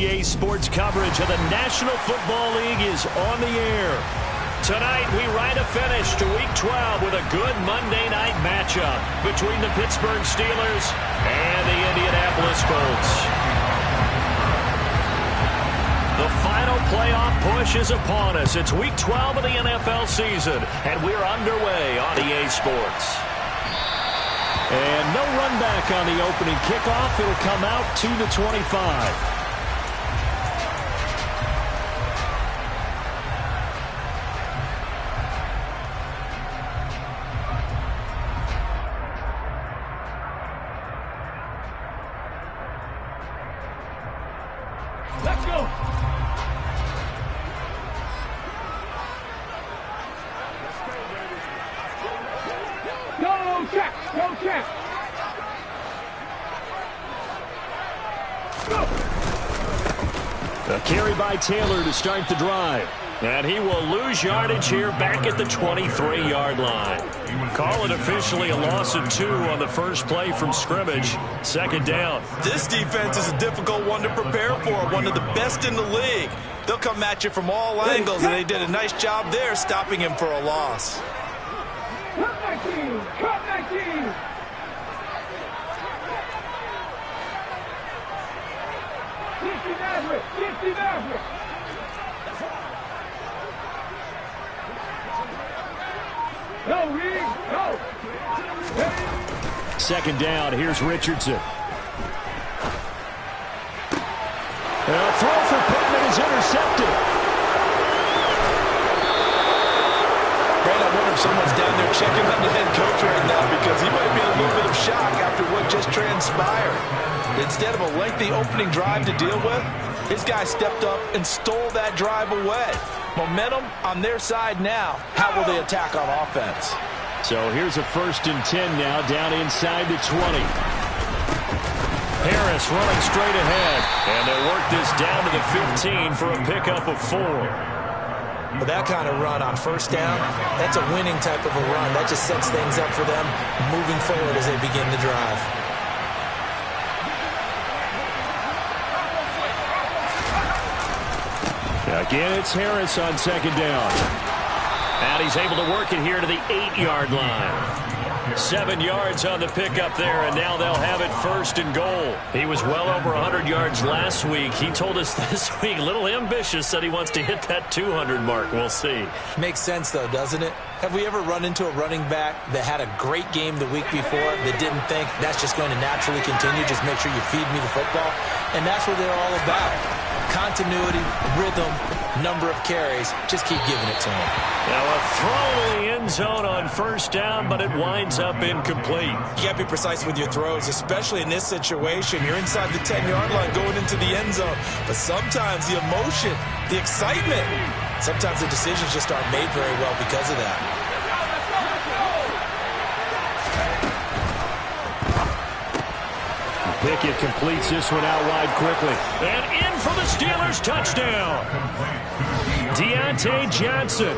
EA Sports coverage of the National Football League is on the air. Tonight, we ride a finish to Week 12 with a good Monday night matchup between the Pittsburgh Steelers and the Indianapolis Colts. The final playoff push is upon us. It's Week 12 of the NFL season, and we're underway on EA Sports. And no run back on the opening kickoff. It'll come out to the 25. Let's go. Go check. Go check. Go. A carry by Taylor to start the drive. And he will lose yardage here back at the 23-yard line. Call it officially a loss of 2 on the first play from scrimmage. Second down. This defense is a difficult one to prepare for, one of the best in the league. They'll come at you from all angles, and they did a nice job there stopping him for a loss. Cut that team. Cut that team. Go, Reed, go! Second down, here's Richardson. A throw for Pittman is intercepted. Brad, I wonder if someone's down there checking on the head coach right now because he might be in a little bit of shock after what just transpired. Instead of a lengthy opening drive to deal with, his guy stepped up and stole that drive away. Momentum on their side now. How will they attack on offense? So here's a 1st and 10 now, down inside the 20. Harris running straight ahead, and they'll work this down to the 15 for a pickup of 4. But that kind of run on first down, that's a winning type of a run. That just sets things up for them moving forward as they begin the drive. Again, it's Harris on second down. And he's able to work it here to the 8-yard line. 7 yards on the pickup there, and now they'll have it 1st and goal. He was well over 100 yards last week. He told us this week, a little ambitious, said he wants to hit that 200 mark. We'll see. Makes sense, though, doesn't it? Have we ever run into a running back that had a great game the week before that didn't think that's just going to naturally continue, just make sure you feed me the football? And that's what they're all about. Continuity, rhythm, number of carries. Just keep giving it to him. Now a throw to the end zone on first down, but it winds up incomplete. You got to be precise with your throws, especially in this situation. You're inside the 10-yard line going into the end zone. But sometimes the emotion, the excitement, sometimes the decisions just aren't made very well because of that. Pickett completes this one out wide quickly. And in for the Steelers touchdown. Deontay Johnson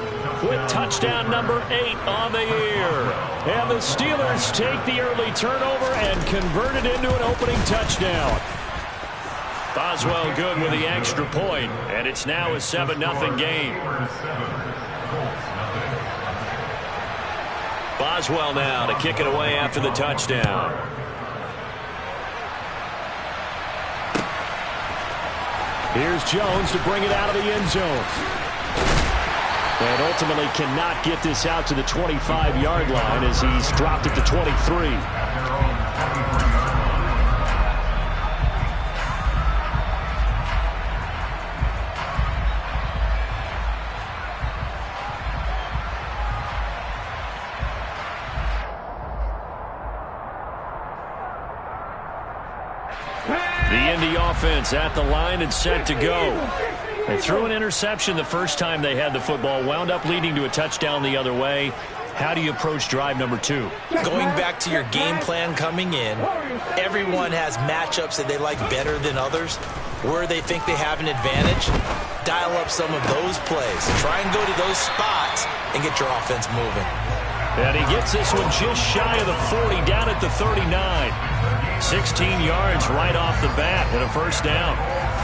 with touchdown number 8 on the year. And the Steelers take the early turnover and convert it into an opening touchdown. Boswell good with the extra point, and it's now a 7-0 game. Boswell now to kick it away after the touchdown. Here's Jones to bring it out of the end zone. And ultimately cannot get this out to the 25-yard line as he's dropped it to 23. The Indy offense at the line and set to go. They threw an interception the first time they had the football, wound up leading to a touchdown the other way. How do you approach drive number 2? Going back to your game plan coming in, everyone has matchups that they like better than others. Where they think they have an advantage, dial up some of those plays. Try and go to those spots and get your offense moving. And he gets this one just shy of the 40, down at the 39. 16 yards right off the bat and a first down.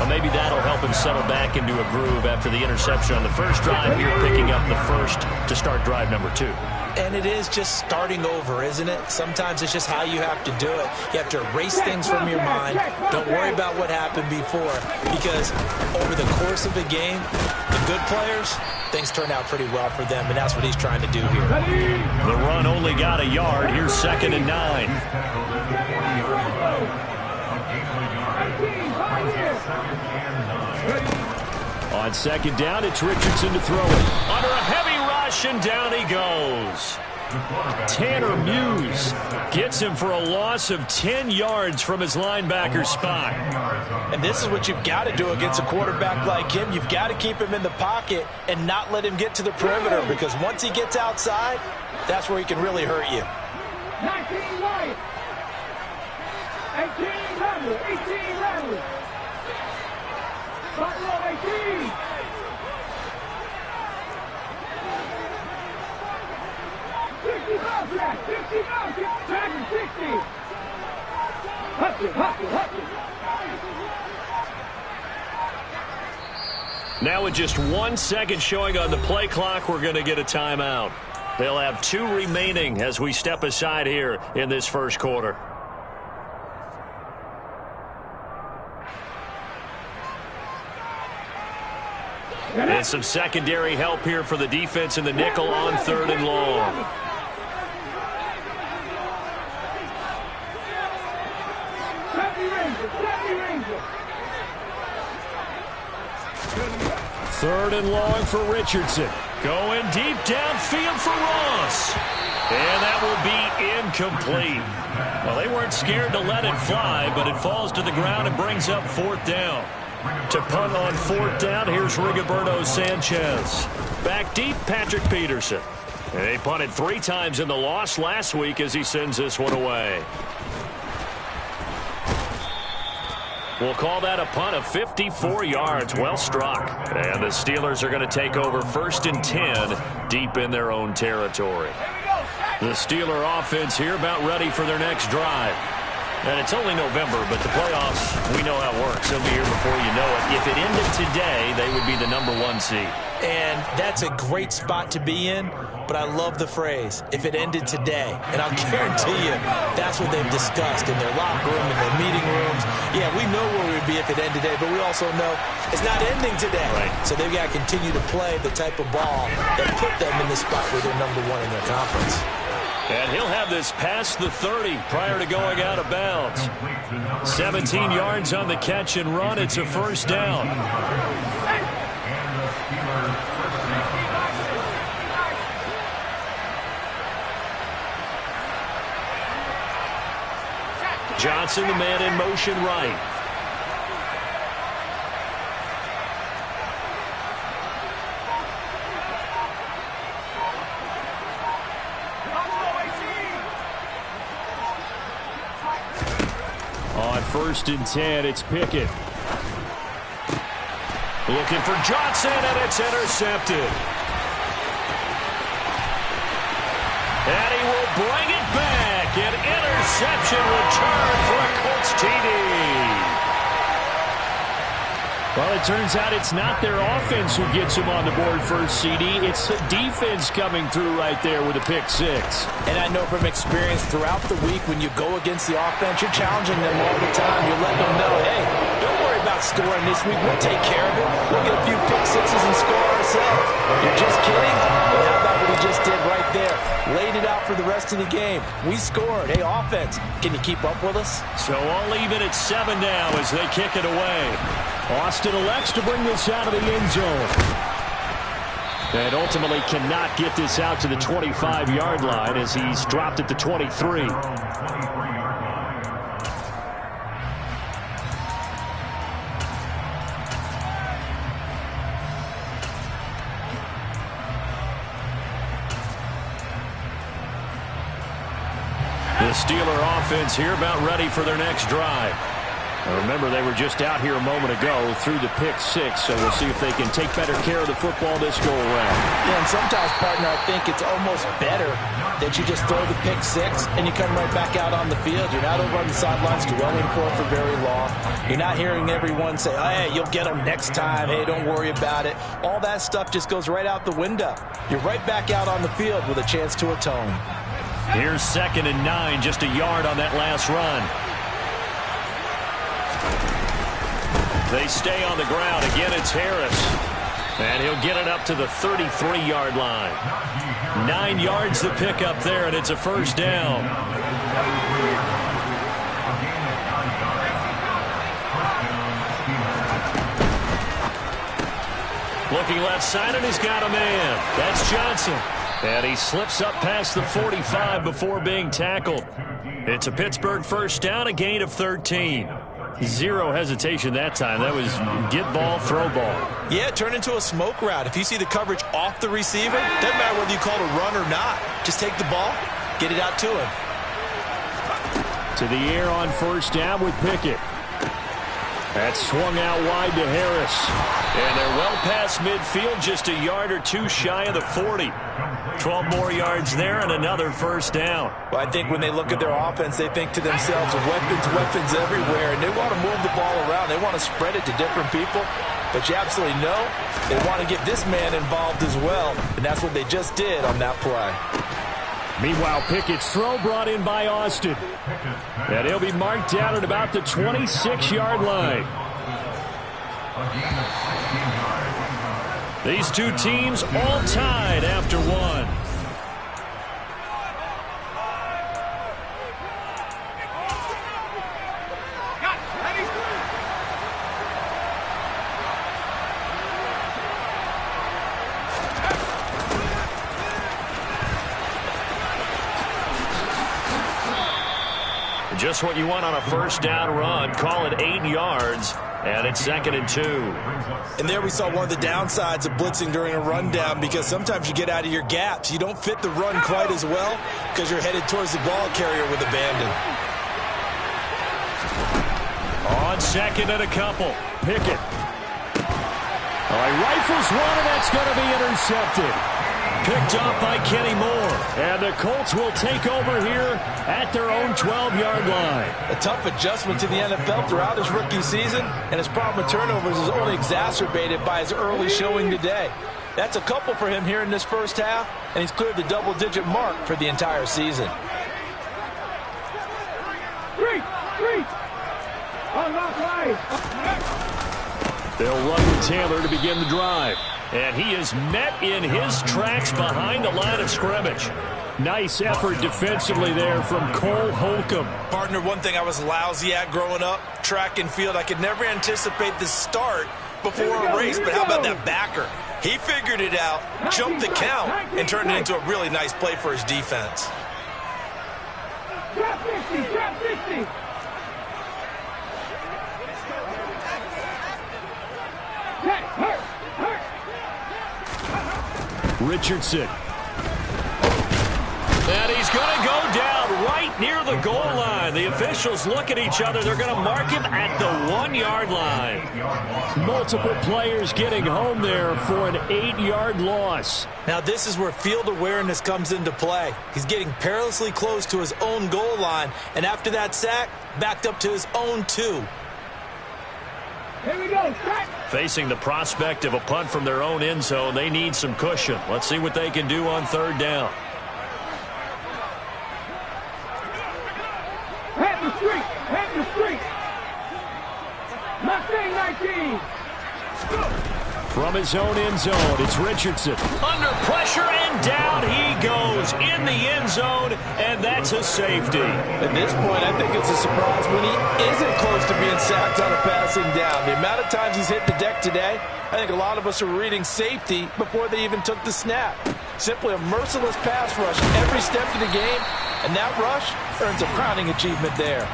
Well, maybe that'll help him settle back into a groove after the interception on the first drive. Here picking up the first to start drive number 2. And it is just starting over, isn't it? Sometimes it's just how you have to do it. You have to erase things from your mind. Don't worry about what happened before, because over the course of a game, the good players, things turn out pretty well for them, and that's what he's trying to do here. The run only got a yard. Here's 2nd and 9. On 2nd down, it's Richardson to throw it. Under a heavy rush, and down he goes. Tanner Muse gets him for a loss of 10 yards from his linebacker spot. And this is what you've got to do against a quarterback like him. You've got to keep him in the pocket and not let him get to the perimeter, because once he gets outside, that's where he can really hurt you. 19 right. 18 Randall. 18 Randall. Buffalo 18. 60 Jack. 60 Jack. 60. Hustle. Now with just 1 second showing on the play clock, we're going to get a timeout. They'll have 2 remaining as we step aside here in this first quarter. And some secondary help here for the defense in the nickel on 3rd and long. Third and long for Richardson. Going deep downfield for Ross. And that will be incomplete. Well, they weren't scared to let it fly, but it falls to the ground and brings up 4th down. To punt on 4th down, here's Rigoberto Sanchez. Back deep, Patrick Peterson. And they punted 3 times in the loss last week as he sends this one away. We'll call that a punt of 54 yards. Well struck. And the Steelers are going to take over 1st and 10 deep in their own territory. The Steeler offense here about ready for their next drive. And it's only November, but the playoffs, we know how it works. They'll be here before you know it. If it ended today, they would be the number 1 seed. And that's a great spot to be in, but I love the phrase, if it ended today. And I'll guarantee you, that's what they've discussed in their locker room, in their meeting rooms. Yeah, we know where we'd be if it ended today, but we also know it's not ending today. Right. So they've got to continue to play the type of ball that put them in the spot where they're number 1 in their conference. And he'll have this past the 30 prior to going out of bounds. 17 yards on the catch and run. It's a 1st down. Johnson, the man in motion right. On 1st and 10, it's Pickett. Looking for Johnson, and it's intercepted. And he will bring it back. An interception return for a Colts TD. Well, it turns out it's not their offense who gets them on the board first, CD. It's the defense coming through right there with a pick 6. And I know from experience throughout the week when you go against the offense, you're challenging them all the time. You're letting them know, hey, don't worry about scoring this week. We'll take care of it. We'll get a few pick 6s and score ourselves. You're just kidding? Well, how about what he just did right there? Laid it out for the rest of the game. We scored. Hey, offense, can you keep up with us? So I'll leave it at 7 now as they kick it away. Austin elects to bring this out of the end zone. And ultimately cannot get this out to the 25-yard line as he's dropped at the 23. The Steeler offense here about ready for their next drive. Remember, they were just out here a moment ago through the pick six, so we'll see if they can take better care of the football this go-around. Yeah, and sometimes, partner, I think it's almost better that you just throw the pick six and you come right back out on the field. You're not over on the sidelines dwelling for it for very long. You're not hearing everyone say, oh, hey, you'll get them next time. Hey, don't worry about it. All that stuff just goes right out the window. You're right back out on the field with a chance to atone. Here's 2nd and 9, just a yard on that last run. They stay on the ground. Again, it's Harris. And he'll get it up to the 33-yard line. 9 yards to pick up there, and it's a first down. Looking left side, and he's got a man. That's Johnson. And he slips up past the 45 before being tackled. It's a Pittsburgh first down, a gain of 13. Zero hesitation that time. That was get ball, throw ball. Yeah, it turned into a smoke route. If you see the coverage off the receiver, doesn't matter whether you call it a run or not. Just take the ball, get it out to him. To the air on first down with Pickett. That's swung out wide to Harris. And they're well past midfield, just a yard or two shy of the 40. 12 more yards there and another first down. Well, I think when they look at their offense, they think to themselves, weapons everywhere, and they want to move the ball around. They want to spread it to different people. But you absolutely know they want to get this man involved as well, and that's what they just did on that play. Meanwhile, Pickett's throw brought in by Austin. And he'll be marked down at about the 26-yard line. These two teams all tied after one. Just what you want on a first down run. Call it 8 yards, and it's 2nd and 2. And there we saw one of the downsides of blitzing during a rundown, because sometimes you get out of your gaps. You don't fit the run quite as well because you're headed towards the ball carrier with abandon. On 2nd and a couple, Pickett. Oh, he rifles one, and that's going to be intercepted. Picked off by Kenny Moore. And the Colts will take over here at their own 12-yard line. A tough adjustment to the NFL throughout his rookie season, and his problem with turnovers is only exacerbated by his early showing today. That's a couple for him here in this first half, and he's cleared the double-digit mark for the entire season. Three. They'll run with Taylor to begin the drive. And he is met in his tracks behind the line of scrimmage. Nice effort defensively there from Cole Holcomb. Partner, one thing I was lousy at growing up, track and field, I could never anticipate the start before a race, but how about that backer? He figured it out, jumped the count, and turned it into a really nice play for his defense. Drop 50. Hurt. Richardson. And he's going to go down right near the goal line. The officials look at each other. They're going to mark him at the 1-yard line. Multiple players getting home there for an 8-yard loss. Now this is where field awareness comes into play. He's getting perilously close to his own goal line, and after that sack, backed up to his own 2. Here we go. Facing the prospect of a punt from their own end zone, they need some cushion. Let's see what they can do on 3rd down. Head the street. Mustang 19. From his own end zone, it's Richardson. Under pressure, and down he goes in the end zone, and that's a safety. At this point, I think it's a surprise when he isn't close to being sacked on a passing down. The amount of times he's hit the deck today, I think a lot of us are reading safety before they even took the snap. Simply a merciless pass rush every step of the game, and that rush earns a crowning achievement there.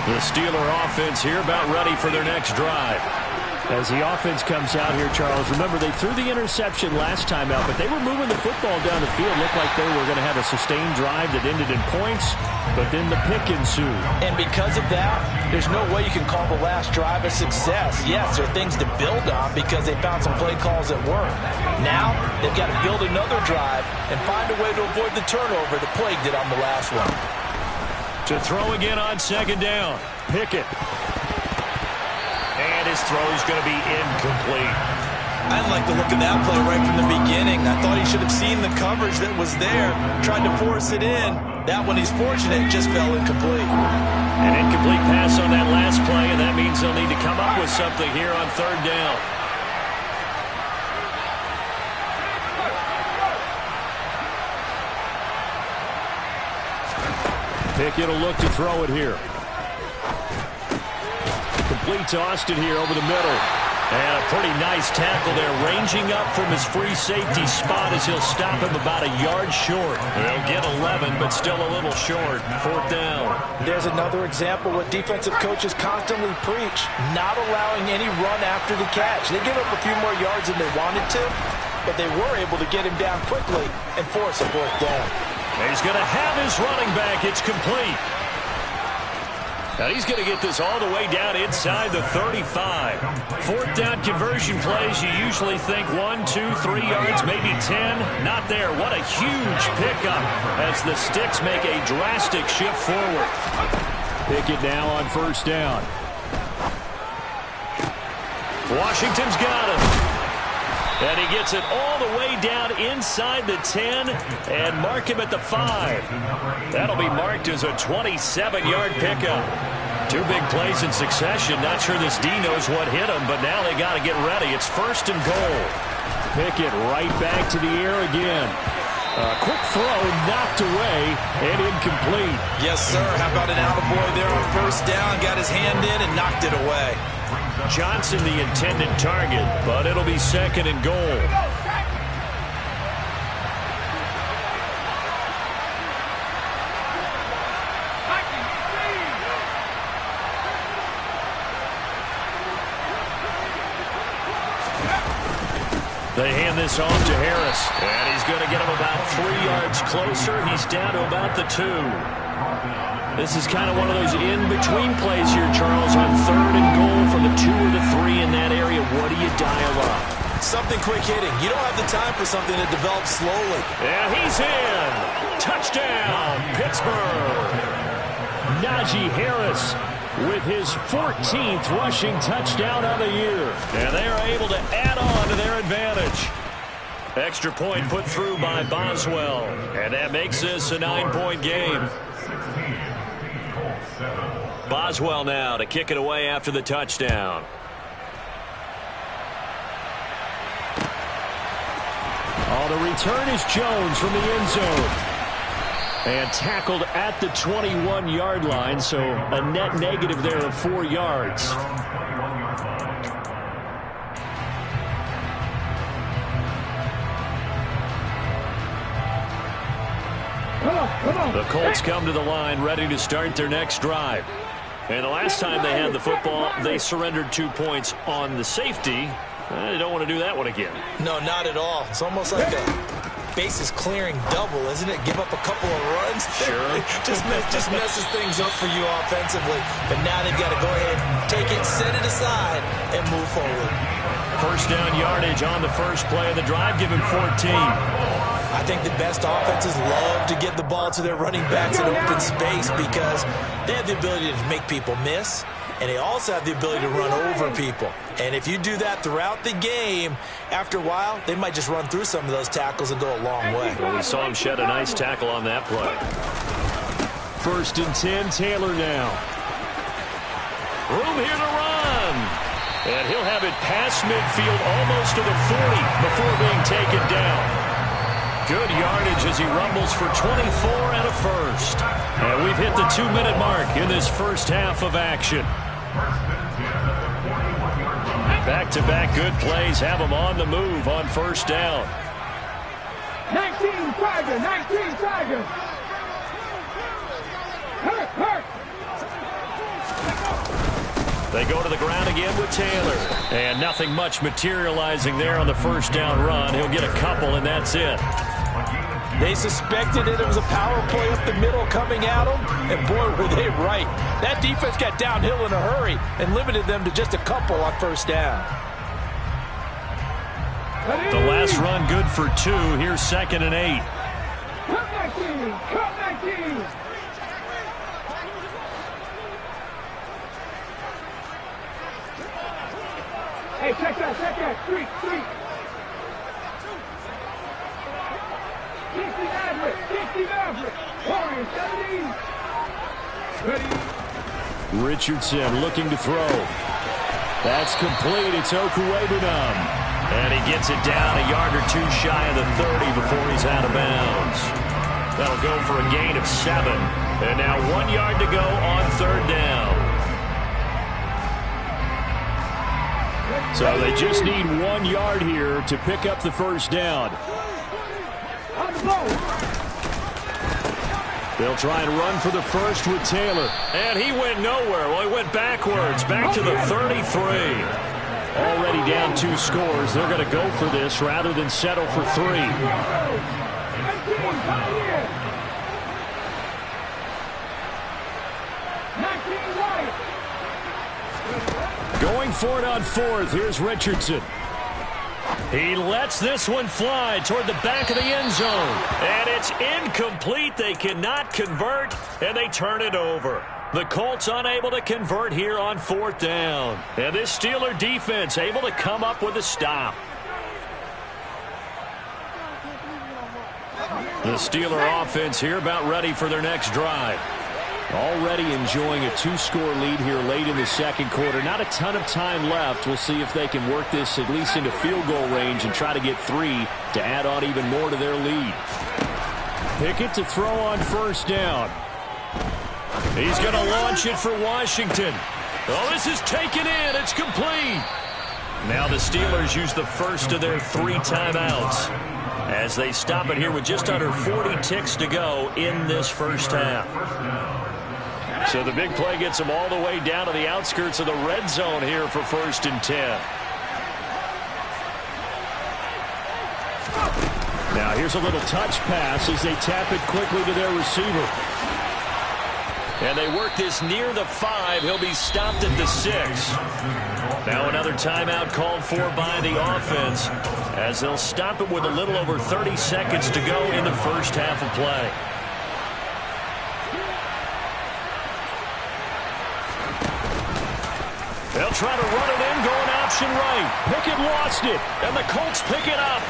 The Steeler offense here about ready for their next drive. As the offense comes out here, Charles, remember they threw the interception last time out, but they were moving the football down the field. Looked like they were going to have a sustained drive that ended in points, but then the pick ensued. And because of that, there's no way you can call the last drive a success. Yes, there are things to build on because they found some play calls that work. Now, they've got to build another drive and find a way to avoid the turnover that plagued it on the last one. To throw again on second down. Pickett. And his throw is going to be incomplete. I didn't like the look of that play right from the beginning. I thought he should have seen the coverage that was there, tried to force it in. That one, he's fortunate, just fell incomplete. An incomplete pass on that last play, and that means they'll need to come up with something here on third down. Pickett will look to throw it here. Complete to Austin here over the middle. And a pretty nice tackle there, ranging up from his free safety spot as he'll stop him about a yard short. They'll get 11, but still a little short. Fourth down. There's another example what defensive coaches constantly preach, not allowing any run after the catch. They give up a few more yards than they wanted to, but they were able to get him down quickly and force a fourth down. He's going to have his running back. It's complete. Now he's going to get this all the way down inside the 35. Fourth down conversion plays, you usually think 1, 2, 3 yards, maybe 10. Not there. What a huge pickup as the sticks make a drastic shift forward. Pickett now on first down. Washington's got him. And he gets it all the way down inside the 10 and mark him at the 5. That'll be marked as a 27-yard pickup. Two big plays in succession. Not sure this D knows what hit him, but now they got to get ready. It's first and goal. Pickett right back to the air again. A quick throw knocked away and incomplete. Yes, sir. How about an attaboy there on first down? Got his hand in and knocked it away. Johnson the intended target, but it'll be second and goal. They hand this off to Harris, and he's going to get him about 3 yards closer. He's down to about the 2. This is kind of one of those in-between plays here, Charles, on third and goal from the 2 or the 3 in that area. What do you dial up? Something quick hitting. You don't have the time for something that develops slowly. And he's in. Touchdown, Pittsburgh. Najee Harris with his 14th rushing touchdown of the year. And they are able to add on to their advantage. Extra point put through by Boswell. And that makes this a 9-point game. Boswell now to kick it away after the touchdown. Oh, the return is Jones from the end zone. And tackled at the 21-yard line, so a net negative there of 4 yards. The Colts come to the line ready to start their next drive. And the last time they had the football, they surrendered 2 points on the safety. They don't want to do that one again. No, not at all. It's almost like a bases clearing double, isn't it? Give up a couple of runs. Sure. just messes things up for you offensively. But now they've got to go ahead, take it, set it aside, and move forward. First down yardage on the first play of the drive. Give him 14. I think the best offenses love to get the ball to their running backs in open space because they have the ability to make people miss, and they also have the ability to run over people. And if you do that throughout the game, after a while, they might just run through some of those tackles and go a long way. Well, we saw him shed a nice tackle on that play. First and 10, Taylor now. Room here to run. And he'll have it past midfield almost to the 40 before being taken down. Good yardage as he rumbles for 24 and a first. And we've hit the 2-minute mark in this first half of action. Back-to-back good plays have them on the move on first down. 19 Tigers, 19 Tigers. Hurt. They go to the ground again with Taylor. And nothing much materializing there on the first down run. He'll get a couple, and that's it. They suspected it was a power play up the middle coming at them, and boy, were they right. That defense got downhill in a hurry and limited them to just a couple on first down. The last run good for 2. Here's 2nd and 8. Cut that team! Cut that team! Hey, check that, 3. 50 average. Warriors, 70. Ready. Richardson looking to throw. That's complete. It's Okuwebunam. And he gets it down a yard or 2 shy of the 30 before he's out of bounds. That'll go for a gain of 7. And now 1 yard to go on 3rd down. So they just need 1 yard here to pick up the first down. They'll try and run for the first with Taylor. And he went nowhere. Well, he went backwards, back to the 33. Already down 2 scores. They're going to go for this rather than settle for 3. Going for it on 4th. Here's Richardson. He lets this one fly toward the back of the end zone. And it's incomplete. They cannot convert, and they turn it over. The Colts unable to convert here on 4th down. And this Steeler defense able to come up with a stop. The Steeler offense here about ready for their next drive. Already enjoying a 2-score lead here late in the 2nd quarter. Not a ton of time left. We'll see if they can work this at least into field goal range and try to get 3 to add on even more to their lead. Pickett to throw on 1st down. He's going to launch it for Washington. Oh, this is taken in. It's complete. Now the Steelers use the first of their 3 timeouts as they stop it here with just under 40 ticks to go in this first half. So the big play gets them all the way down to the outskirts of the red zone here for 1st and 10. Now here's a little touch pass as they tap it quickly to their receiver. And they work this near the 5. He'll be stopped at the 6. Now another timeout called for by the offense as they'll stop it with a little over 30 seconds to go in the first half of play. They'll try to run it in, going option right. Pickett lost it, and the Colts pick it up.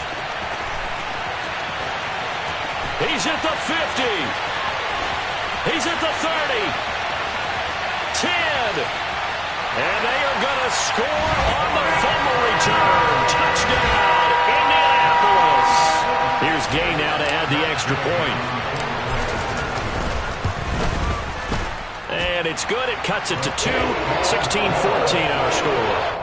He's at the 50. He's at the 30. 10. And they are going to score on the fumble return. Touchdown, Indianapolis. Here's Gay now to add the extra point. And it's good. It cuts it to 2. 16-14 our score.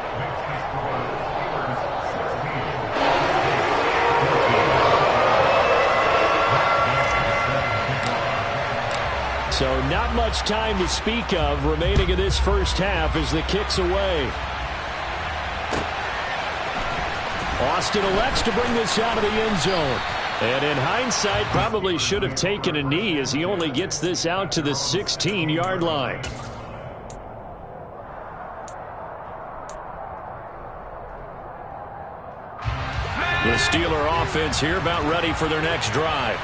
So not much time to speak of remaining in this first half as the kick's away. Austin elects to bring this out of the end zone. And in hindsight, probably should have taken a knee as he only gets this out to the 16-yard line. The Steeler offense here about ready for their next drive.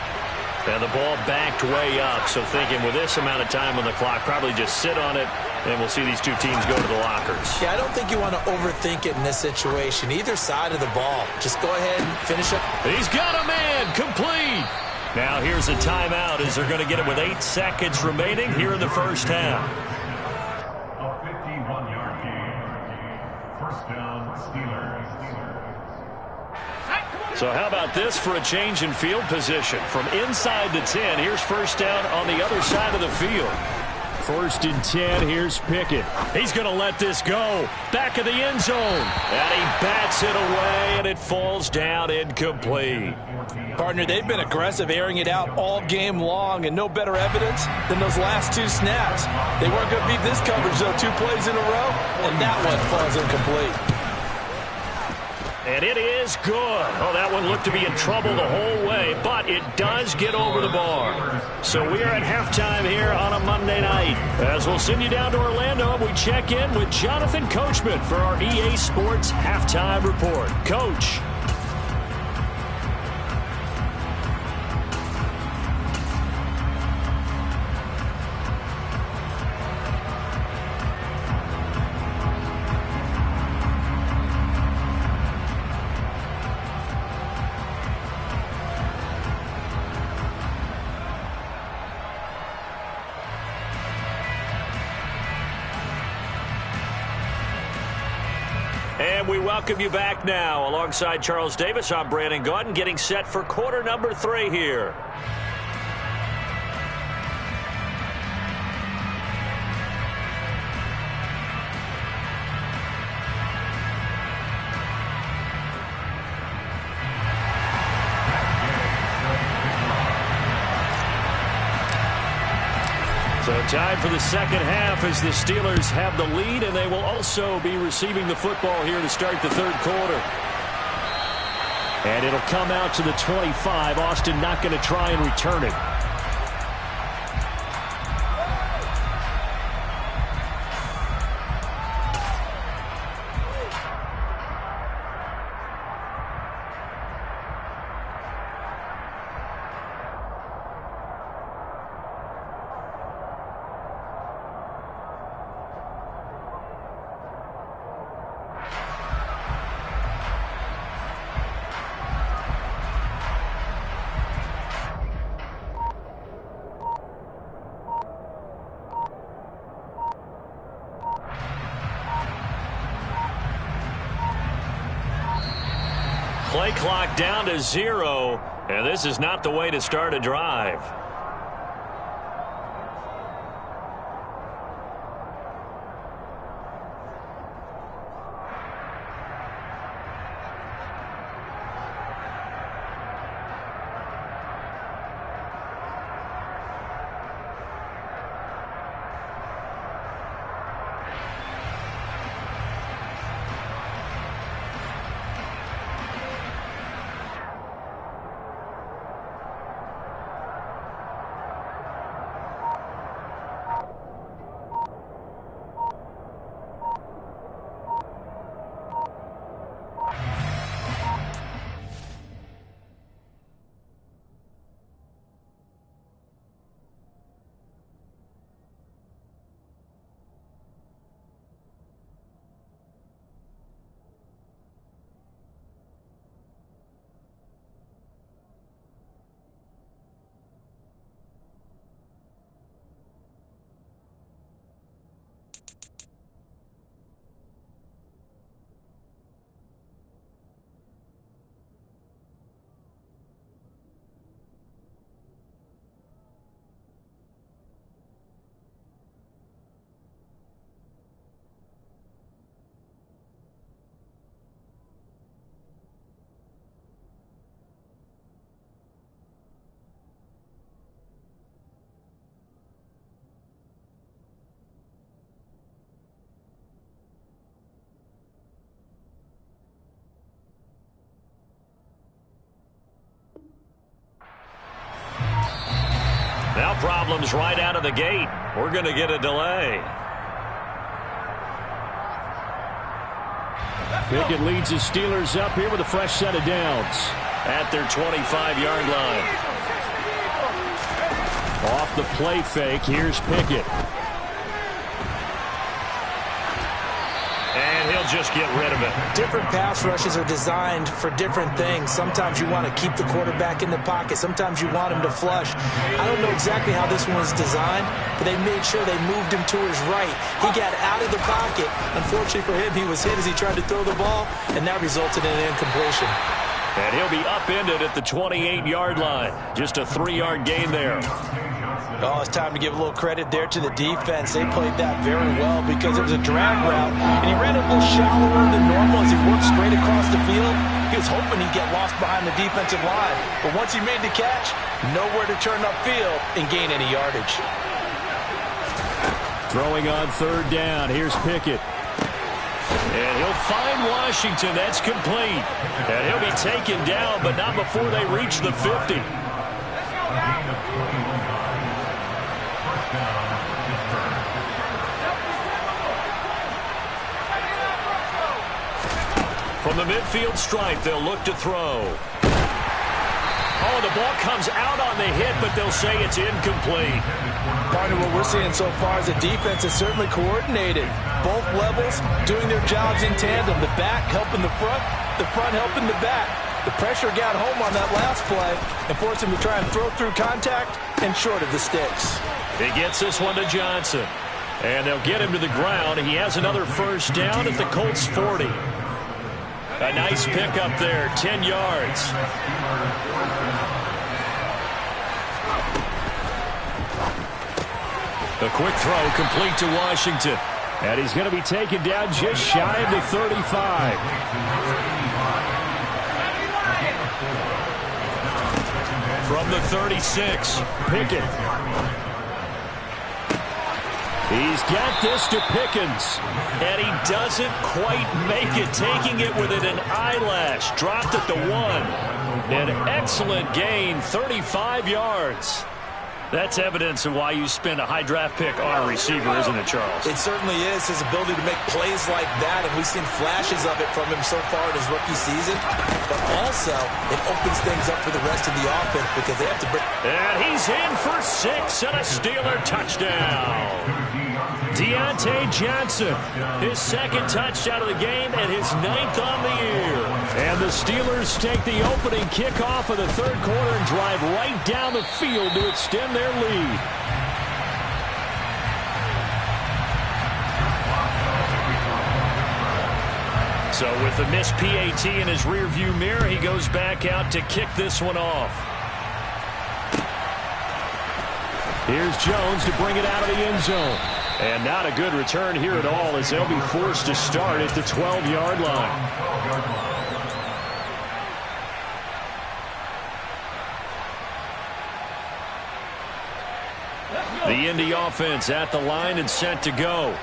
And the ball backed way up, so thinking with this amount of time on the clock, probably just sit on it, and we'll see these 2 teams go to the lockers. Yeah, I don't think you want to overthink it in this situation. Either side of the ball. Just go ahead and finish up. He's got a man, complete. Now here's a timeout as they're going to get it with 8 seconds remaining here in the first half. A 51-yard gain. First down, Steelers. So how about this for a change in field position? From inside the 10, here's first down on the other side of the field. 1st and 10, here's Pickett. He's going to let this go. Back of the end zone. And he bats it away, and it falls down incomplete. Partner, they've been aggressive, airing it out all game long, and no better evidence than those last 2 snaps. They weren't going to beat this coverage, though, 2 plays in a row, and that one falls incomplete. And it is good. Oh, that one looked to be in trouble the whole way, but it does get over the bar. So we are at halftime here on a Monday night. As we'll send you down to Orlando, we check in with Jonathan Coachman for our EA Sports Halftime Report. Coach. And we welcome you back now. Alongside Charles Davis, I'm Brandon Gaudin, getting set for quarter number 3 here. So time for the second half as the Steelers have the lead, and they will also be receiving the football here to start the third quarter. And it'll come out to the 25. Austin not going to try and return it. Play clock down to 0, and this is not the way to start a drive. Now problems right out of the gate. We're going to get a delay. Pickett leads his Steelers up here with a fresh set of downs at their 25-yard line. Off the play fake, here's Pickett. And he'll just get rid of it. Different pass rushes are designed for different things. Sometimes you want to keep the quarterback in the pocket. Sometimes you want him to flush. I don't know exactly how this one was designed, but they made sure they moved him to his right. He got out of the pocket. Unfortunately for him, he was hit as he tried to throw the ball, and that resulted in an incompletion. And he'll be upended at the 28-yard line. Just a 3-yard gain there. Oh, it's time to give a little credit there to the defense. They played that very well because it was a drag route, and he ran it a little shallower than normal as he worked straight across the field. He was hoping he'd get lost behind the defensive line. But once he made the catch, nowhere to turn upfield and gain any yardage. Throwing on third down. Here's Pickett. And he'll find Washington. That's complete. And he'll be taken down, but not before they reach the 50. From the midfield stripe, they'll look to throw. Oh, the ball comes out on the hit, but they'll say it's incomplete. Partner, what we're seeing so far is the defense is certainly coordinated. Both levels doing their jobs in tandem. The back helping the front helping the back. The pressure got home on that last play and forced him to try and throw through contact and short of the sticks. He gets this one to Johnson. And they'll get him to the ground. He has another first down at the Colts 40. A nice pickup there, 10 yards. A quick throw complete to Washington. And he's going to be taken down just shy of the 35. From the 36, Pickett. He's got this to Pickens. And he doesn't quite make it, taking it within an eyelash. Dropped at the 1. An excellent gain, 35 yards. That's evidence of why you spend a high draft pick on a receiver, isn't it, Charles? It certainly is. His ability to make plays like that, and we've seen flashes of it from him so far in his rookie season. But also, it opens things up for the rest of the offense because they have to bring... And he's in for 6 and a Steeler touchdown. Deontay Johnson, his second touchdown of the game and his 9th on the year. And the Steelers take the opening kickoff of the third quarter and drive right down the field to extend their lead. So with the missed PAT in his rearview mirror, he goes back out to kick this one off. Here's Jones to bring it out of the end zone. And not a good return here at all as they'll be forced to start at the 12-yard line. The Indy offense at the line and set to go.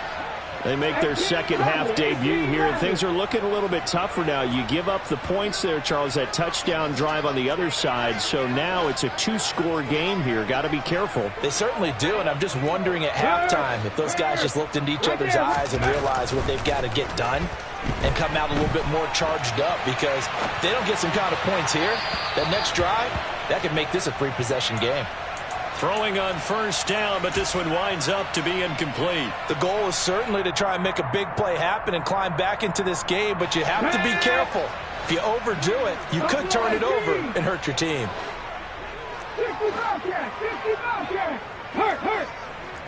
They make their second half debut here, and things are looking a little bit tougher now. You give up the points there, Charles, that touchdown drive on the other side. So now it's a 2-score game here. Got to be careful. They certainly do, and I'm just wondering at halftime if those guys just looked into each other's eyes and realized what they've got to get done and come out a little bit more charged up, because if they don't get some kind of points here, that next drive, that could make this a 3-possession game. Throwing on first down, but this one winds up to be incomplete. The goal is certainly to try and make a big play happen and climb back into this game, but you have to be careful. If you overdo it, you could turn it over and hurt your team. 60 Bobcat, 60 Bobcat. Hurt.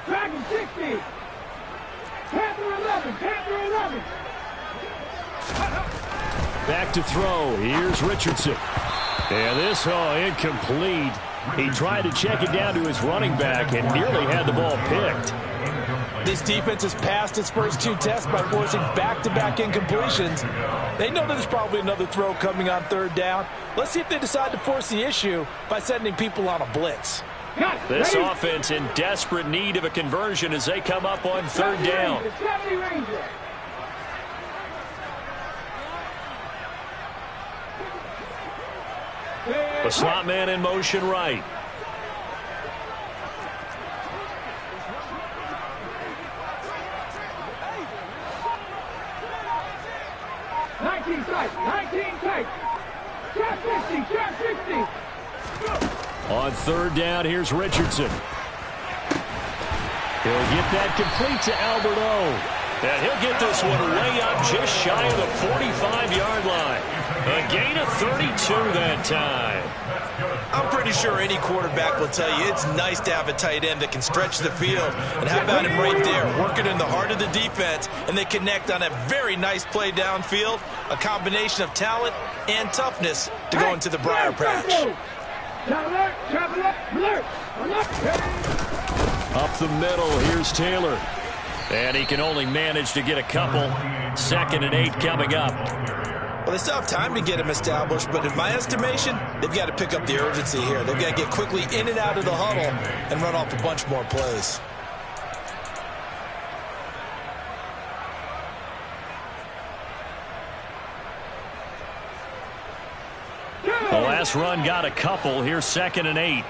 Dragon 60. Panther 11, Panther 11. Back to throw. Here's Richardson. And this, incomplete. He tried to check it down to his running back and nearly had the ball picked. This defense has passed its first 2 tests by forcing back-to-back incompletions. They know there's probably another throw coming on third down. Let's see if they decide to force the issue by sending people on a blitz. This offense in desperate need of a conversion as they come up on third down. The slot man in motion right. On third down, here's Richardson. He'll get that complete to Alberto. And he'll get this one way up just shy of the 45-yard line. A gain of 32 that time. I'm pretty sure any quarterback will tell you it's nice to have a tight end that can stretch the field. And how about him right there, working in the heart of the defense, and they connect on a very nice play downfield, a combination of talent and toughness to go into the briar patch. Up the middle, here's Taylor. And he can only manage to get a couple. 2nd and 8 coming up. Well, they still have time to get him established, but in my estimation, they've got to pick up the urgency here. They've got to get quickly in and out of the huddle and run off a bunch more plays. The last run got a couple. Here's 2nd and 8.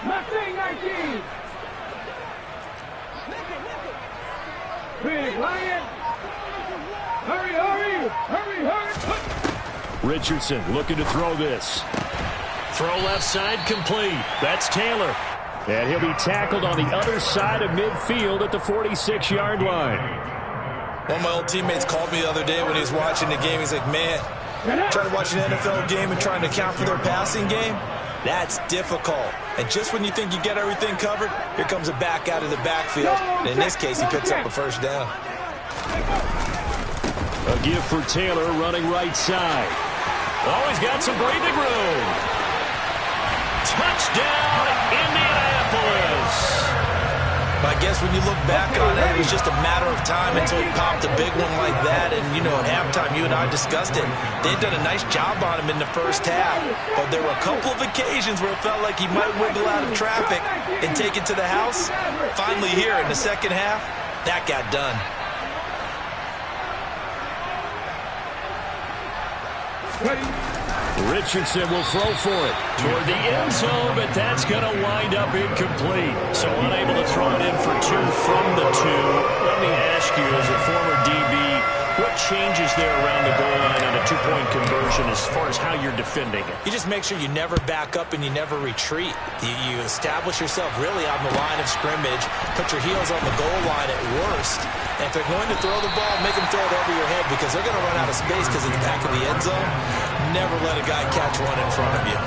Mustang 19. Big Lion. Hurry, hurry, hurry, hurry. Richardson looking to throw this. Throw left side complete. That's Taylor. And he'll be tackled on the other side of midfield at the 46-yard line. One of my old teammates called me the other day when he was watching the game. He's like, man, trying to watch an NFL game and trying to account for their passing game, that's difficult. And just when you think you get everything covered, here comes a back out of the backfield. And in this case, he picks up a first down. A give for Taylor running right side. Oh, he's got some breathing room. Touchdown, Indianapolis. But I guess when you look back on it, it was just a matter of time until he popped a big one like that. And, you know, at halftime, you and I discussed it. They'd done a nice job on him in the first half. But there were a couple of occasions where it felt like he might wiggle out of traffic and take it to the house. Finally here in the second half, that got done. Richardson will throw for it toward the end zone, but that's going to wind up incomplete. So unable to throw it in for 2 from the 2. Let me ask you, as a former DB, what changes there around the goal line on a 2-point conversion as far as how you're defending it? You just make sure you never back up and you never retreat. You establish yourself really on the line of scrimmage, put your heels on the goal line at worst, and if they're going to throw the ball, make them throw it over your head because they're going to run out of space because of the back of the end zone. Never let a guy catch one in front of you.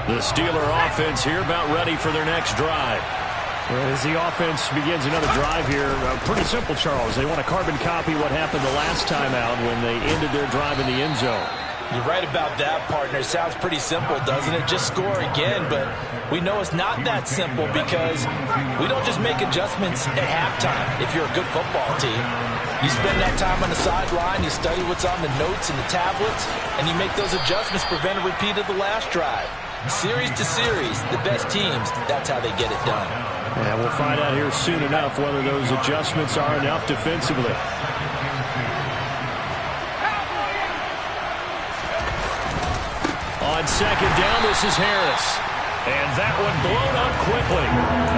The Steeler offense here about ready for their next drive. As the offense begins another drive here, pretty simple, Charles. They want to carbon copy what happened the last time out when they ended their drive in the end zone. You're right about that, partner. It sounds pretty simple, doesn't it? Just score again, but we know it's not that simple because we don't just make adjustments at halftime if you're a good football team. You spend that time on the sideline, you study what's on the notes and the tablets, and you make those adjustments, prevent a repeat of the last drive. Series to series, the best teams, that's how they get it done. And we'll find out here soon enough whether those adjustments are enough defensively. On second down, this is Harris. And that one blown up quickly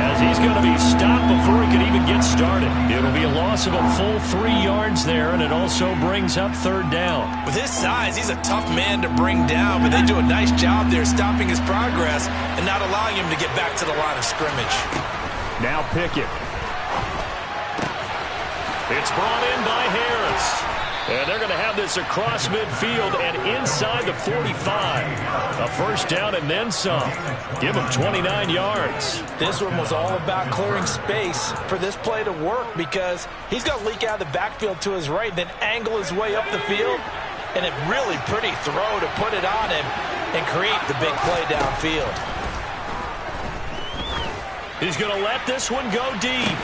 as he's going to be stopped before he can even get started. It'll be a loss of a full 3 yards there, and it also brings up 3rd down. With his size, he's a tough man to bring down, but they do a nice job there stopping his progress and not allowing him to get back to the line of scrimmage. Now Pickett. It's brought in by Harris. And they're going to have this across midfield and inside the 45. A first down and then some. Give him 29 yards. This one was all about clearing space for this play to work because he's going to leak out of the backfield to his right, then angle his way up the field. And a really pretty throw to put it on him and create the big play downfield. He's going to let this one go deep.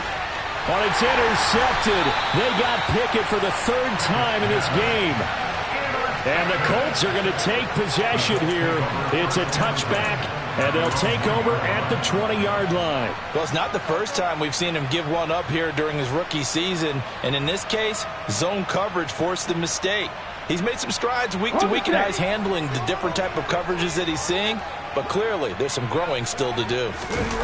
Well, it's intercepted. They got Pickett for the 3rd time in this game. And the Colts are going to take possession here. It's a touchback, and they'll take over at the 20-yard line. Well, it's not the first time we've seen him give one up here during his rookie season. And in this case, zone coverage forced the mistake. He's made some strides week to week in how he's handling the different type of coverages that he's seeing. But clearly, there's some growing still to do.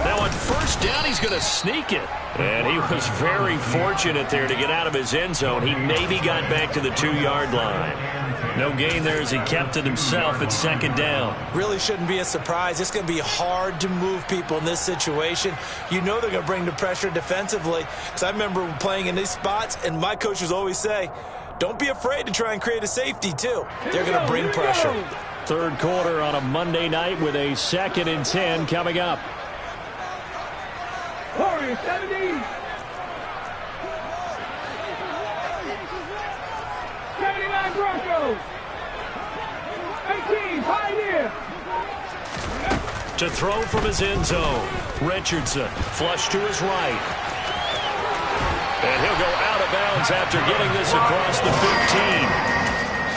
Now on first down, he's going to sneak it. And he was very fortunate there to get out of his end zone. He maybe got back to the 2-yard line. No gain there as he kept it himself at 2nd down. Really shouldn't be a surprise. It's going to be hard to move people in this situation. You know they're going to bring the pressure defensively. Because I remember playing in these spots, and my coaches always say, don't be afraid to try and create a safety, too. They're going to bring pressure. 3rd quarter on a Monday night with a 2nd and 10 coming up. Tempo. 18, Pioneer. To throw from his end zone. Richardson, flush to his right. And he'll go out of bounds after getting this across the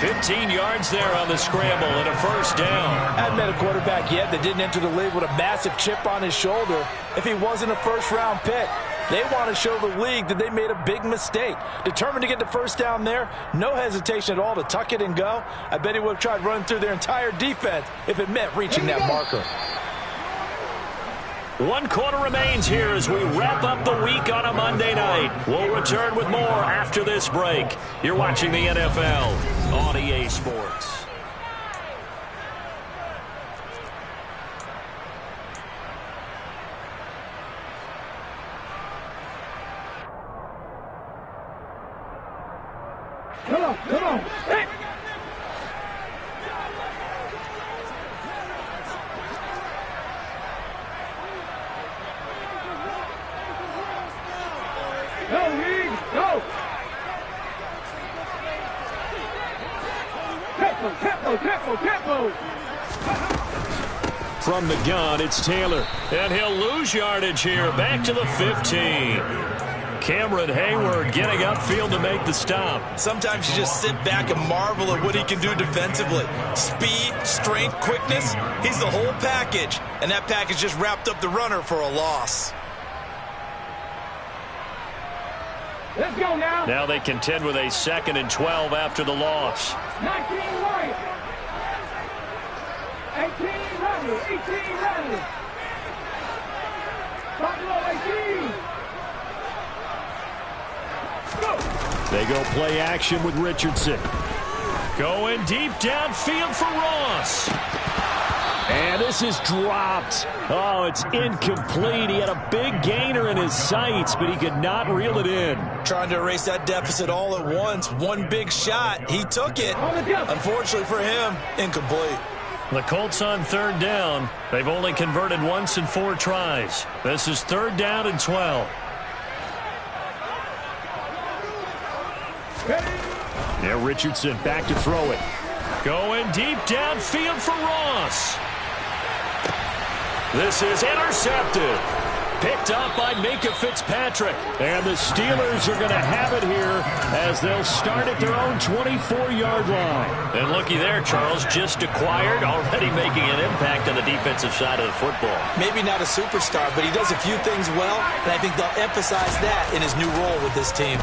15. 15 yards there on the scramble and a first down. I haven't met a quarterback yet that didn't enter the league with a massive chip on his shoulder if he wasn't a first-round pick. They want to show the league that they made a big mistake. Determined to get the first down there, no hesitation at all to tuck it and go. I bet he would have tried running through their entire defense if it meant reaching that marker. 1 quarter remains here as we wrap up the week on a Monday night. We'll return with more after this break. You're watching the NFL on EA Sports. Come on, come on. Hey. Go, Reed, go! Tempo, tempo, tempo, tempo! From the gun, it's Taylor. And he'll lose yardage here. Back to the 15. Cameron Hayward getting upfield to make the stop. Sometimes you just sit back and marvel at what he can do defensively. Speed, strength, quickness, he's the whole package. And that package just wrapped up the runner for a loss. Let's go now. Now they contend with a 2nd and 12 after the loss. 19 right. 18 ready. 18 ready. Buffalo 18. Go. They go play action with Richardson. Going deep downfield for Ross. And this is dropped. Oh, it's incomplete. He had a big gainer in his sights, but he could not reel it in. Trying to erase that deficit all at once. One big shot. He took it. Unfortunately for him, incomplete. The Colts on 3rd down. They've only converted once in 4 tries. This is 3rd down and 12. Now Richardson back to throw it. Going deep downfield for Ross. This is intercepted. Picked up by Minka Fitzpatrick. And the Steelers are going to have it here as they'll start at their own 24-yard line. And looky there, Charles, just acquired, already making an impact on the defensive side of the football. Maybe not a superstar, but he does a few things well, and I think they'll emphasize that in his new role with this team.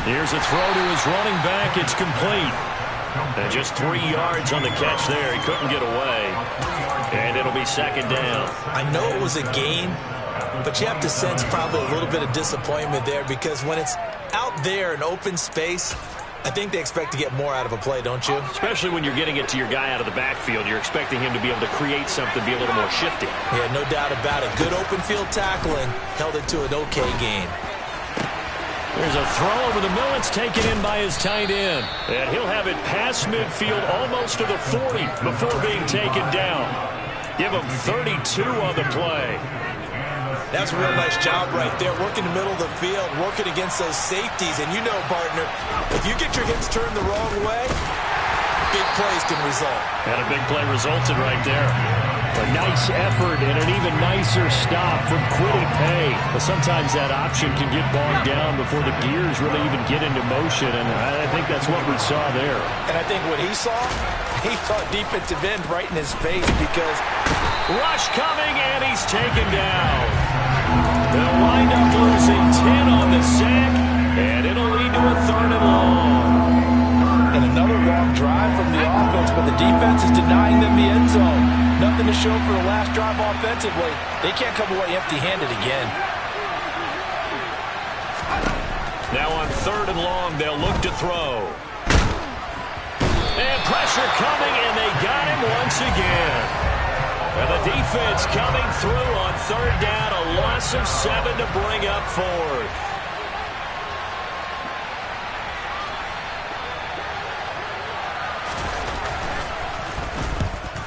Here's a throw to his running back. It's complete. And just 3 yards on the catch there. He couldn't get away. And it'll be 2nd down. I know it was a gain, but you have to sense probably a little bit of disappointment there because when it's out there in open space, I think they expect to get more out of a play, don't you? Especially when you're getting it to your guy out of the backfield. You're expecting him to be able to create something, be a little more shifty. Yeah, no doubt about it. Good open field tackling held it to an okay gain. There's a throw over the middle. It's taken in by his tight end. And he'll have it past midfield almost to the 40 before being taken down. Give him 32 on the play. That's a real nice job right there. Working the middle of the field, working against those safeties. And you know, partner, if you get your hips turned the wrong way, big plays can result. And a big play resulted right there. A nice effort and an even nicer stop from Kwity Paye. But sometimes that option can get bogged down before the gears really even get into motion, and I think that's what we saw there. And I think what he saw defensive end right in his face because rush coming, and he's taken down. They'll wind up losing 10 on the sack, and it'll lead to a 3rd and long. And another long drive from the offense, but the defense is denying them the end zone. Nothing to show for the last drive offensively. They can't come away empty-handed again. Now on 3rd and long, they'll look to throw. And pressure coming, and they got him once again. And the defense coming through on 3rd down, a loss of 7 to bring up 4th.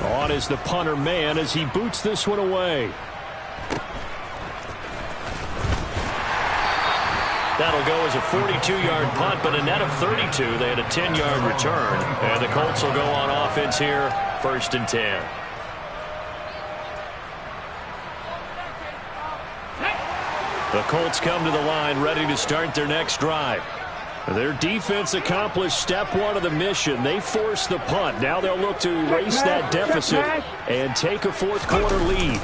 On is the punter man as he boots this one away. That'll go as a 42-yard punt, but a net of 32. They had a 10-yard return. And the Colts will go on offense here, 1st and 10. The Colts come to the line ready to start their next drive. Their defense accomplished step 1 of the mission. They forced the punt. Now they'll look to erase that deficit and take a 4th quarter lead.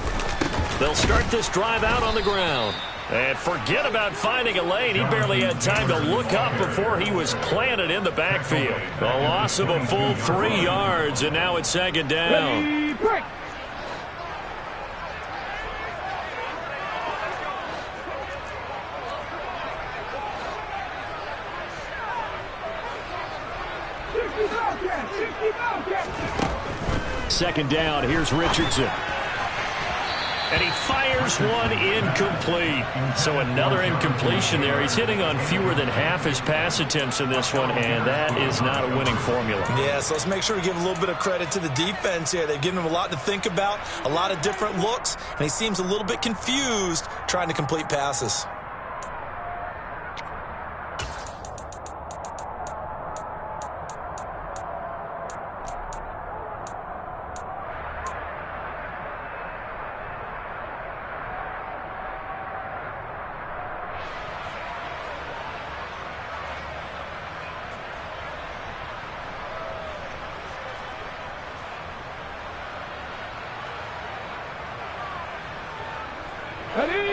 They'll start this drive out on the ground. And forget about finding a lane. He barely had time to look up before he was planted in the backfield. A loss of a full 3 yards, and now it's 2nd down. Second down, here's Richardson. And he fires one incomplete. So another incompletion there. He's hitting on fewer than half his pass attempts in this one, and that is not a winning formula. Yeah, so let's make sure we give a little bit of credit to the defense here. They've given him a lot to think about, a lot of different looks, and he seems a little bit confused trying to complete passes.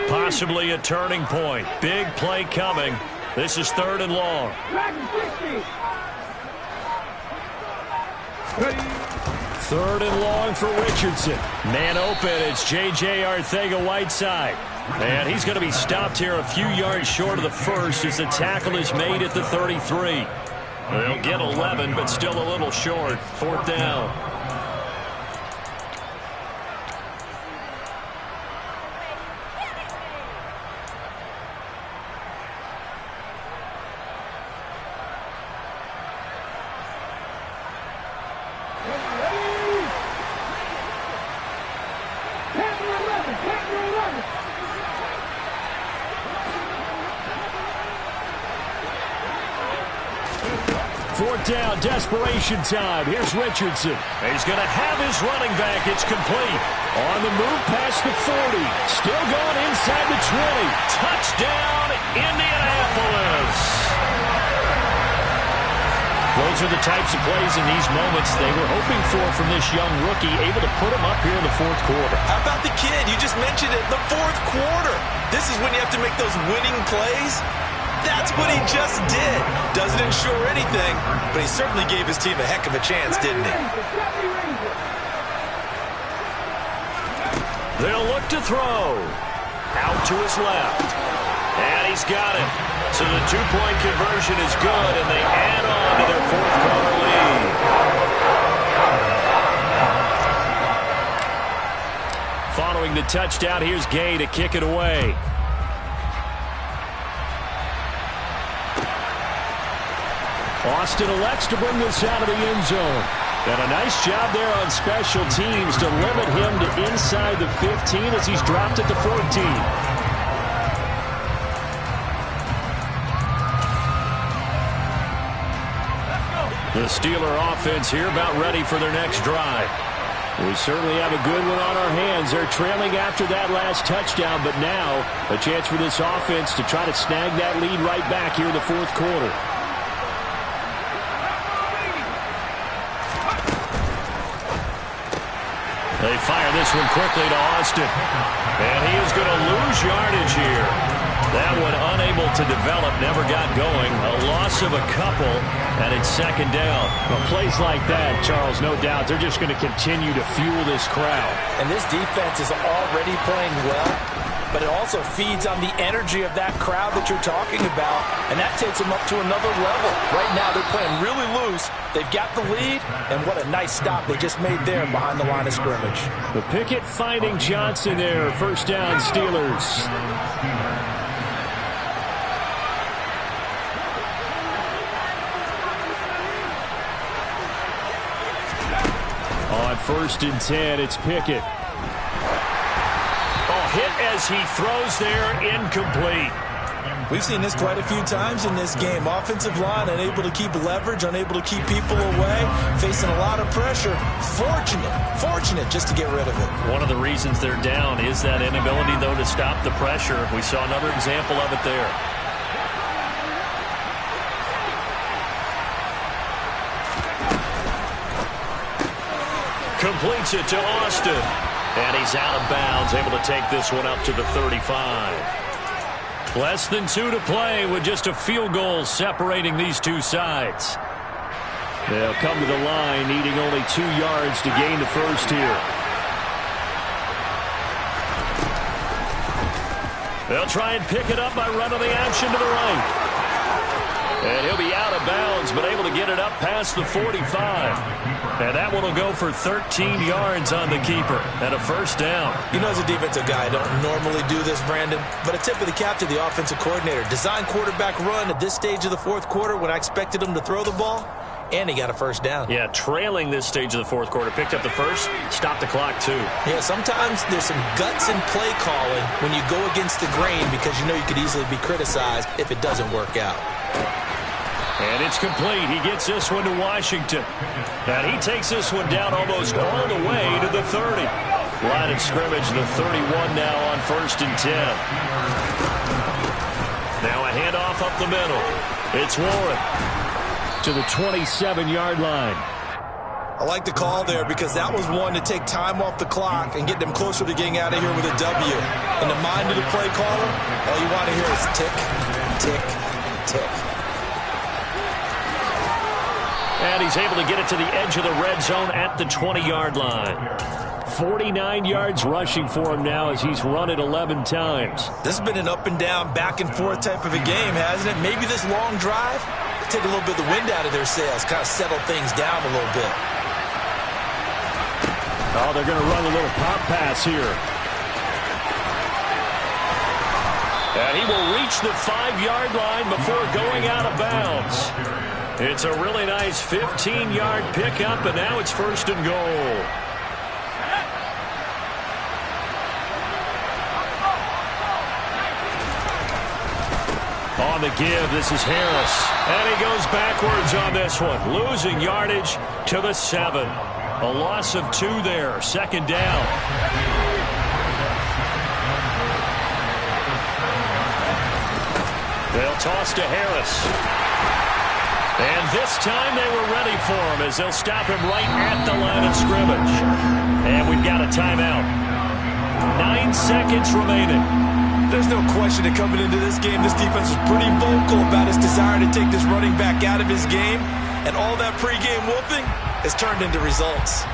Possibly a turning point. Big play coming. This is 3rd and long. 3rd and long for Richardson. Man open. It's J.J. Arcega-Whiteside. And he's going to be stopped here a few yards short of the first as the tackle is made at the 33. They'll get 11, but still a little short. 4th down. Down, desperation time. Here's Richardson. He's going to have his running back. It's complete. On the move past the 40. Still going inside the 20. Touchdown, Indianapolis. Those are the types of plays in these moments they were hoping for from this young rookie, able to put him up here in the 4th quarter. How about the kid? You just mentioned it, the 4th quarter. This is when you have to make those winning plays. That's what he just did. Doesn't ensure anything, but he certainly gave his team a heck of a chance, didn't he? They'll look to throw. Out to his left. And he's got it. So the 2-point conversion is good, and they add on to their 4th quarter lead. Following the touchdown, here's Gay to kick it away. Austin elects to bring this out of the end zone. And a nice job there on special teams to limit him to inside the 15 as he's dropped at the 14. The Steeler offense here about ready for their next drive. We certainly have a good one on our hands. They're trailing after that last touchdown, but now a chance for this offense to try to snag that lead right back here in the 4th quarter. They fire this one quickly to Austin. And he is going to lose yardage here. That one unable to develop, never got going. A loss of a couple, and it's 2nd down. Well, plays like that, Charles, no doubt, they're just going to continue to fuel this crowd. And this defense is already playing well, but it also feeds on the energy of that crowd that you're talking about, and that takes them up to another level. Right now, they're playing really loose. They've got the lead, and what a nice stop they just made there behind the line of scrimmage. The Pickett finding Johnson there. 1st down, Steelers. On 1st and 10, it's Pickett. Hit as he throws there, incomplete. We've seen this quite a few times in this game. Offensive line unable to keep leverage, unable to keep people away, facing a lot of pressure. Fortunate just to get rid of it. One of the reasons they're down is that inability, though, to stop the pressure. We saw another example of it there. Completes it to Austin. And he's out of bounds, able to take this one up to the 35. Less than 2 to play with just a field goal separating these two sides. They'll come to the line needing only 2 yards to gain the first here. They'll try and pick it up by running the action to the right. And he'll be out of bounds, but able to get it up past the 45. And that one will go for 13 yards on the keeper and a first down. You know, as a defensive guy, I don't normally do this, Brandon, but a tip of the cap to the offensive coordinator. Design quarterback run at this stage of the fourth quarter when I expected him to throw the ball, and he got a first down. Yeah, trailing this stage of the fourth quarter. Picked up the first, stopped the clock too. Yeah, sometimes there's some guts in play calling when you go against the grain because you know you could easily be criticized if it doesn't work out. And it's complete. He gets this one to Washington. And he takes this one down almost all the way to the 30. Line of scrimmage, the 31 now on 1st and 10. Now a handoff up the middle. It's Warren to the 27-yard line. I like the call there because that was one to take time off the clock and get them closer to getting out of here with a W. In the mind of the play caller, all you want to hear is tick, tick, tick. And he's able to get it to the edge of the red zone at the 20-yard line. 49 yards rushing for him now as he's run it 11 times. This has been an up and down, back and forth type of a game, hasn't it? Maybe this long drive take a little bit of the wind out of their sails, kind of settle things down a little bit. Oh, they're going to run a little pop pass here. And he will reach the 5-yard line before going out of bounds. It's a really nice 15-yard pickup, and now it's 1st and goal. On the give, this is Harris. And he goes backwards on this one, losing yardage to the 7. A loss of 2 there, 2nd down. They'll toss to Harris. And this time they were ready for him as they'll stop him right at the line of scrimmage. And we've got a timeout. 9 seconds remaining. There's no question that coming into this game, this defense was pretty vocal about its desire to take this running back out of his game. And all that pregame whooping has turned into results.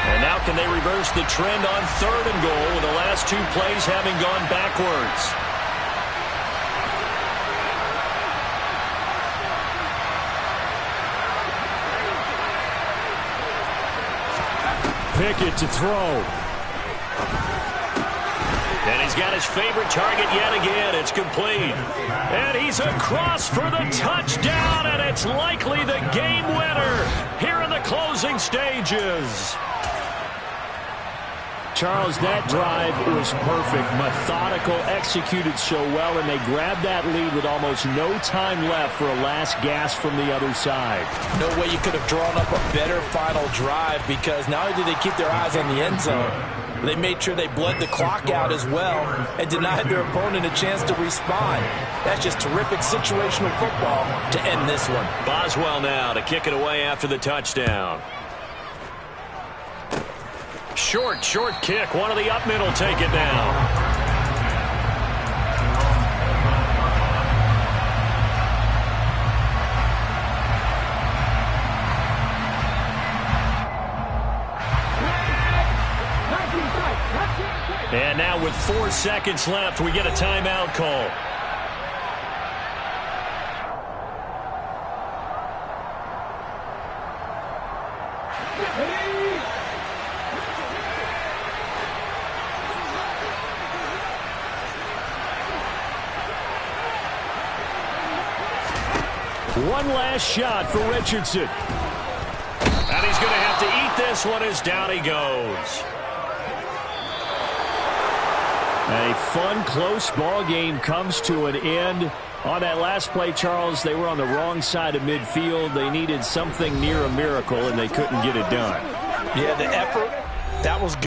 And now can they reverse the trend on 3rd and goal with the last 2 plays having gone backwards? Pickett to throw. And he's got his favorite target yet again. It's complete. And he's across for the touchdown, and it's likely the game winner here in the closing stages. Charles, that drive was perfect, methodical, executed so well, and they grabbed that lead with almost no time left for a last gasp from the other side. No way you could have drawn up a better final drive because not only did they keep their eyes on the end zone, they made sure they bled the clock out as well and denied their opponent a chance to respond. That's just terrific situational football to end this one. Boswell now to kick it away after the touchdown. Short kick. One of the up middle take it now. And now with 4 seconds left, we get a timeout call. One last shot for Richardson. And he's going to have to eat this one as down he goes. A fun, close ball game comes to an end. On that last play, Charles, they were on the wrong side of midfield. They needed something near a miracle, and they couldn't get it done. Yeah, the effort, that was good.